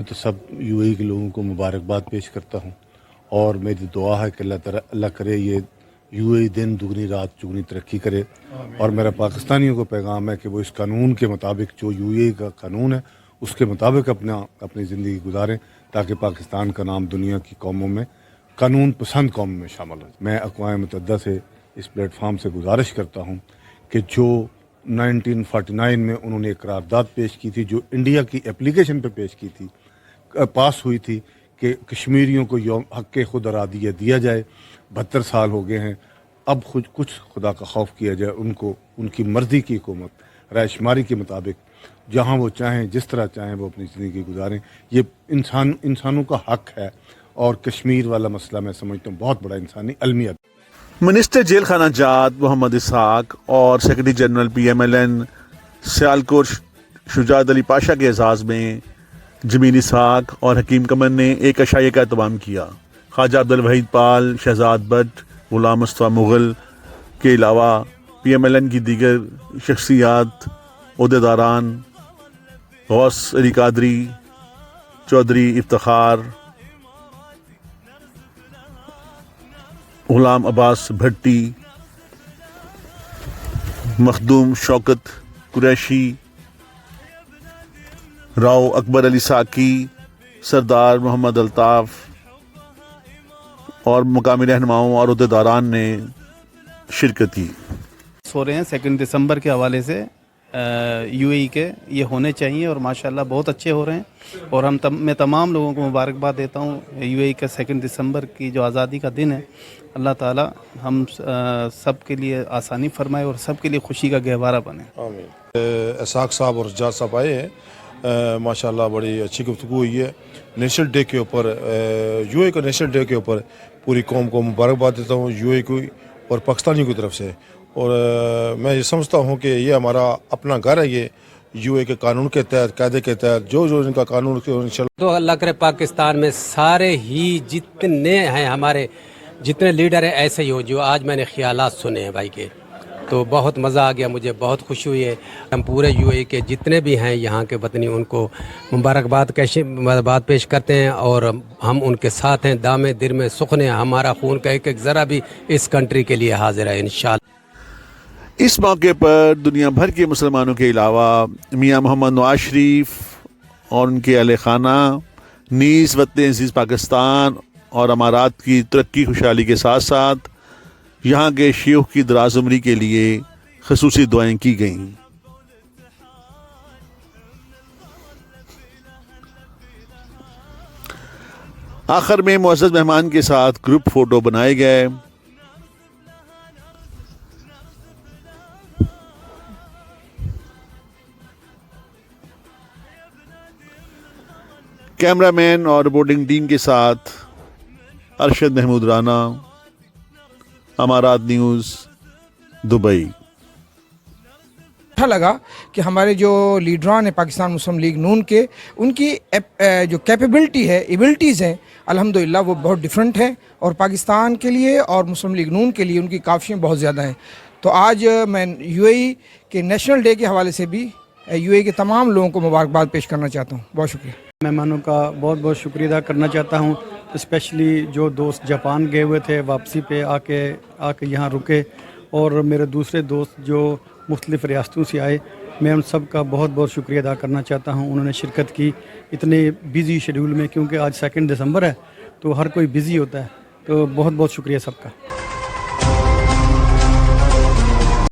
तो सब यूएई के लोगों को मुबारकबाद पेश करता हूँ और मेरी दुआ है कि अल्लाह करे ये यूएई दिन दुगनी रात चुगनी तरक्की करे। और मेरा पाकिस्तानियों को पैगाम है कि वो इस कानून के मुताबिक, जो यूएई का कानून है उसके मुताबिक अपनी ज़िंदगी गुजारें, ताकि पाकिस्तान का नाम दुनिया की कौमों में, कानून पसंद कौम में शामिल हो। मैं अक़वाम मुत्तहिदा से इस प्लेटफार्म से गुजारिश करता हूँ कि जो 1949 में उन्होंने एक करारदाद पेश की थी, जो इंडिया की एप्लीकेशन पे पेश की थी, पास हुई थी कि कश्मीरियों को यौम हक़ खुद अरादिया दिया जाए। 72 साल हो गए हैं, अब कुछ खुदा का खौफ किया जाए, उनको उनकी मर्ज़ी की हुकूमत रायशुमारी के मुताबिक जहाँ वो चाहें, जिस तरह चाहें वो अपनी ज़िंदगी गुजारें। ये इंसानों का हक़ है और कश्मीर वाला मसला मैं समझता हूँ बहुत बड़ा इंसानी अलमियत। मिनिस्टर जेल खाना जात मोहम्मद इसहाक और secretary general PMLN Sialkot Shujaat Ali Pasha के एजाज़ में जमील इसहाक और हकीम कमर ने एक अशाये का एहतमाम किया। ख्वाजा अब्दुल वहीद पाल, शहजाद बट, गुलाम मुस्तफ़ा मुग़ल के अलावा PMLN की दीगर शख्सियात, ओहदेदारान, गौस अली कादरी, चौधरी इफ्तिखार, गुलाम अब्बास भट्टी, मखदूम शौकत कुरैशी, राव अकबर अली साकी, सरदार मोहम्मद अल्ताफ़ और मुकामी रहनुमाओं और ओहदेदारान ने शिरकत की। हो रहे हैं 2 दिसंबर के हवाले से यूएई के, ये होने चाहिए और माशाल्लाह बहुत अच्छे हो रहे हैं। और मैं तमाम लोगों को मुबारकबाद देता हूँ यूएई का 2 दिसंबर की जो आज़ादी का दिन है। अल्लाह ताला हम सब के लिए आसानी फरमाए और सब के लिए खुशी का गहवारा बने। आमीन। इसहाक साहब और जात साहब आए हैं, माशाल्लाह बड़ी अच्छी गुफ्तगू हुई है। नेशनल डे के ऊपर, यूएई का नेशनल डे के ऊपर पूरी कौम को मुबारकबाद देता हूँ, यूएई को और पाकिस्तानियों की तरफ से। और मैं ये समझता हूँ कि ये हमारा अपना घर है, ये यूएई के कानून के तहत, कायदे के तहत जो इनका कानून इंशाल्लाह। तो अल्लाह करे पाकिस्तान में सारे ही जितने हैं हमारे जितने लीडर हैं ऐसे ही हो जो आज मैंने ख्यालात सुने हैं भाई के, तो बहुत मज़ा आ गया, मुझे बहुत खुशी हुई है। हम पूरे यूएई के जितने भी हैं यहाँ के वतनी उनको मुबारकबाद पेश करते हैं और हम उनके साथ हैं, दामे दिल में सुखन है, हमारा खून का एक ज़रा भी इस कंट्री के लिए हाजिर है इंशाअल्लाह। इस मौके पर दुनिया भर के मुसलमानों के अलावा मियाँ मोहम्मद नवाज शरीफ और उनके अहले खाना नीज़ वतन अज़ीज़ पाकिस्तान और अमारात की तरक्की खुशहाली के साथ साथ यहाँ के शयूख की दराज उम्री के लिए ख़ुसूसी दुआएं की गईं। आखिर में मुअज़्ज़ज़ मेहमान के साथ ग्रुप फ़ोटो बनाए गए। कैमरामैन और रिपोर्टिंग टीम के साथ अरशद महमूद राना, अमारात न्यूज़, दुबई। अच्छा लगा कि हमारे जो लीडरान हैं पाकिस्तान मुस्लिम लीग नून के, उनकी जो कैपेबिलिटी है, एबिलिटीज़ हैं, अल्हम्दुलिल्लाह वो बहुत डिफरेंट है और पाकिस्तान के लिए और मुस्लिम लीग नून के लिए उनकी काफ़ियाँ बहुत ज़्यादा हैं। तो आज मैं यूएई के नेशनल डे के हवाले से भी यूएई के तमाम लोगों को मुबारकबाद पेश करना चाहता हूँ। बहुत शुक्रिया। मेहमानों का बहुत बहुत शुक्रिया अदा करना चाहता हूँ, स्पेशली जो दोस्त जापान गए हुए थे, वापसी पे आके यहाँ रुके, और मेरे दूसरे दोस्त जो मुख्तलिफ़ रियासतों से आए, मैं उन सब का बहुत बहुत शुक्रिया अदा करना चाहता हूँ। उन्होंने शिरकत की इतने बिज़ी शेड्यूल में, क्योंकि आज 2 दिसंबर है तो हर कोई बिज़ी होता है, तो बहुत बहुत शुक्रिया सबका।